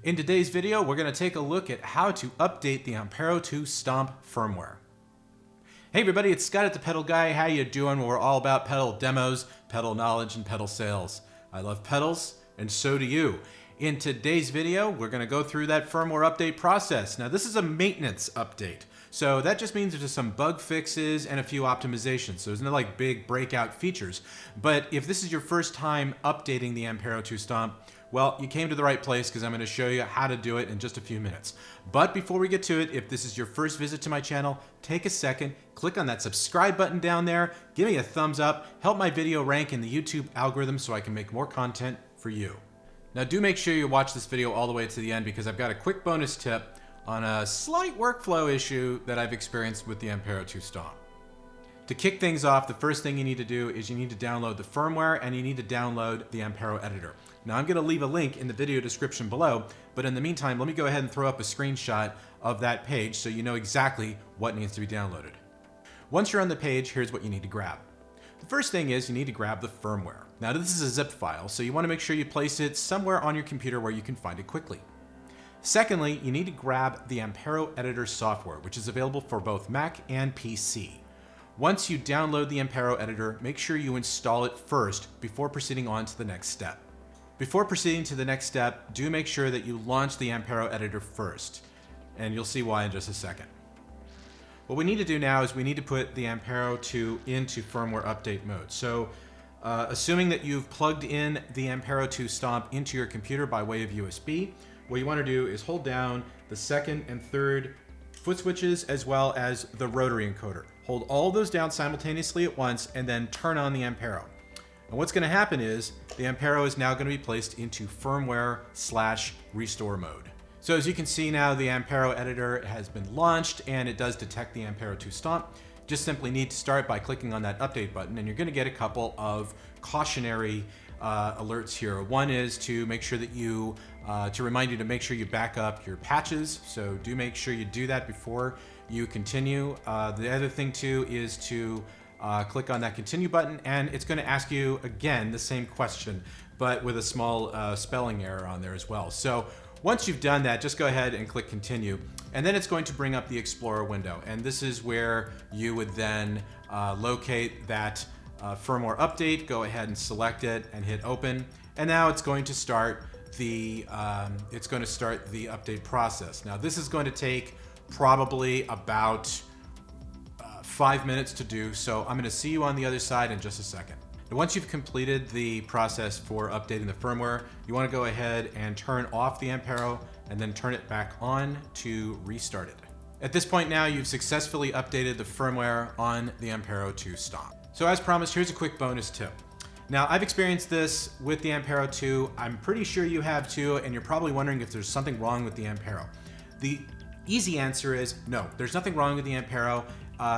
In today's video, we're going to take a look at how to update the Ampero 2 Stomp firmware. Hey everybody, it's Scott at the Pedal Guy. How you doing? We're all about pedal demos, pedal knowledge, and pedal sales. I love pedals, and so do you. In today's video, we're going to go through that firmware update process. Now, this is a maintenance update. So that just means there's some bug fixes and a few optimizations. So there's no like big breakout features. But if this is your first time updating the Ampero 2 Stomp, well, you came to the right place because I'm going to show you how to do it in just a few minutes. But before we get to it, if this is your first visit to my channel, take a second, click on that subscribe button down there, give me a thumbs up, help my video rank in the YouTube algorithm so I can make more content for you. Now do make sure you watch this video all the way to the end because I've got a quick bonus tip on a slight workflow issue that I've experienced with the Ampero 2 Stomp. To kick things off, the first thing you need to do is you need to download the firmware and you need to download the Ampero editor. Now I'm going to leave a link in the video description below, but in the meantime, let me go ahead and throw up a screenshot of that page so you know exactly what needs to be downloaded. Once you're on the page, here's what you need to grab. The first thing is you need to grab the firmware. Now this is a zip file, so you want to make sure you place it somewhere on your computer where you can find it quickly. Secondly, you need to grab the Ampero editor software, which is available for both Mac and PC. Once you download the Ampero editor, make sure you install it first before proceeding on to the next step. Before proceeding to the next step, do make sure that you launch the Ampero editor first, and you'll see why in just a second. What we need to do now is we need to put the Ampero 2 into firmware update mode. So assuming that you've plugged in the Ampero 2 Stomp into your computer by way of USB, what you want to do is hold down the second and third foot switches as well as the rotary encoder. Hold all those down simultaneously at once and then turn on the Ampero. And what's going to happen is the Ampero is now going to be placed into firmware/restore mode. So as you can see now, the Ampero editor has been launched and it does detect the Ampero 2 Stomp. Just simply need to start by clicking on that update button and you're going to get a couple of cautionary alerts here. One is to make sure that you, to remind you to make sure you back up your patches. So do make sure you do that before you continue. The other thing too is to click on that continue button and it's going to ask you again the same question, but with a small spelling error on there as well. So once you've done that, just go ahead and click continue. And then it's going to bring up the Explorer window. And this is where you would then locate that firmware update, go ahead and select it and hit open. And now it's going to start the update process. Now this is going to take probably about 5 minutes to do. So I'm going to see you on the other side in just a second. And once you've completed the process for updating the firmware, you want to go ahead and turn off the Ampero and then turn it back on to restart it. At this point now, you've successfully updated the firmware on the Ampero 2 Stomp. So as promised, here's a quick bonus tip. Now I've experienced this with the Ampero 2. I'm pretty sure you have too, and you're probably wondering if there's something wrong with the Ampero. The easy answer is no, there's nothing wrong with the Ampero.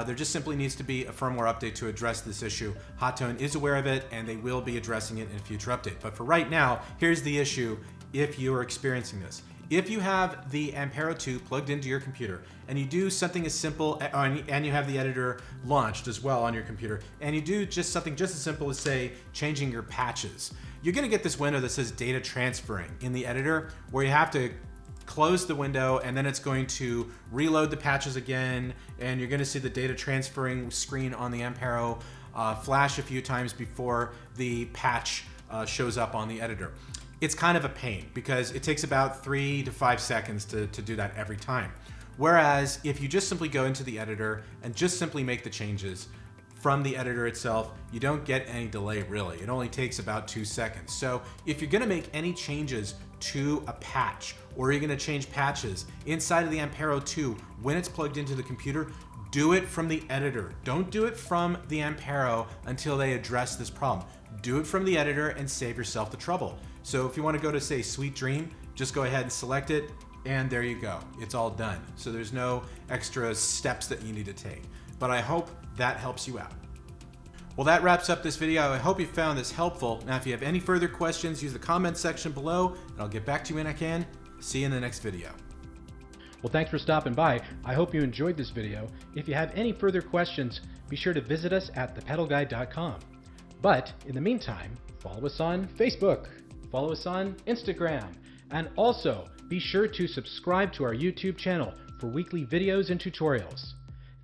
There just simply needs to be a firmware update to address this issue. Hotone is aware of it and they will be addressing it in a future update. But for right now, here's the issue if you are experiencing this. If you have the Ampero 2 plugged into your computer and you do something as simple, and you have the editor launched as well on your computer, and you do just something just as simple as say changing your patches, you're gonna get this window that says data transferring in the editor where you have to close the window and then it's going to reload the patches again and you're going to see the data transferring screen on the Ampero flash a few times before the patch shows up on the editor. It's kind of a pain because it takes about 3 to 5 seconds to do that every time. Whereas if you just simply go into the editor and just simply make the changes from the editor itself, you don't get any delay really. It only takes about 2 seconds. So if you're going to make any changes to a patch or you're going to change patches inside of the Ampero 2 when it's plugged into the computer, do it from the editor. Don't do it from the Ampero until they address this problem. Do it from the editor and save yourself the trouble. So if you want to go to say Sweet Dream, just go ahead and select it and there you go. It's all done. So there's no extra steps that you need to take. But I hope that helps you out. Well, that wraps up this video. I hope you found this helpful. Now, if you have any further questions, use the comment section below and I'll get back to you when I can. See you in the next video. Well, thanks for stopping by. I hope you enjoyed this video. If you have any further questions, be sure to visit us at thepedalguy.com. But in the meantime, follow us on Facebook, follow us on Instagram, and also be sure to subscribe to our YouTube channel for weekly videos and tutorials.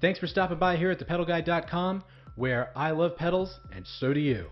Thanks for stopping by here at thepedalguy.com, where I love pedals and so do you.